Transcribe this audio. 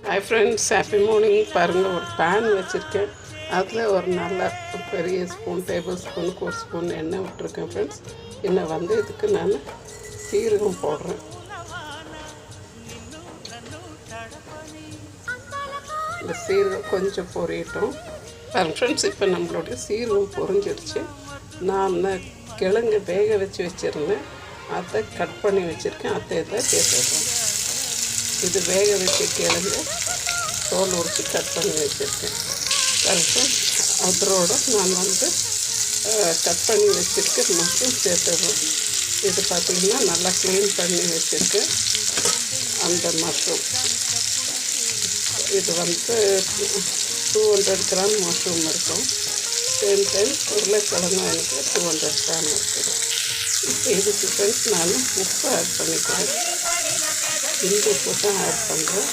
Hi friends, happy morning. பாருங்கள், ஒரு pan வச்சுருக்கேன். அதில் ஒரு நல்ல பெரிய ஸ்பூன், டேபிள் ஸ்பூனுக்கு ஒரு ஸ்பூன் எண்ணெய் விட்டுருக்கேன் ஃப்ரெண்ட்ஸ். இன்னும் வந்து இதுக்கு நான் சீரகம் போடுறேன். இந்த சீரகம் கொஞ்சம் பொரியட்டும். பாருங்கள் ஃப்ரெண்ட்ஸ், இப்போ நம்மளுடைய சீரகம் பொரிஞ்சிடுச்சு. நான் கிழங்கு வேக வச்சு வச்சுருந்தேன், அதை கட் பண்ணி வச்சுருக்கேன். அதை இதில் சேர்த்துடுறேன். இது வேக வச்ச கிழங்கு தோல் உரித்து கட் பண்ணி வச்சுருக்கேன். அதுக்கு அதோட நான் வந்து கட் பண்ணி வச்சுருக்க மஷ்ரூம் சேர்த்துடுறேன். இது பார்த்திங்கன்னா நல்லா க்ளீன் பண்ணி வச்சுருக்கேன். அந்த மஷ்ரூம் இது வந்து 200 கிராம் மஷ்ரூம் இருக்கும். சேம் டைம் உருளைக்கிழங்கு எனக்கு 200 கிராம் இருக்குது. இப்போ இதுக்கு ஃப்ரெண்ட்ஸ் நான் உப்பு ஆட் பண்ணிக்கிறேன். இந்த உப்பு தான் ஆட் பண்ணுறேன்.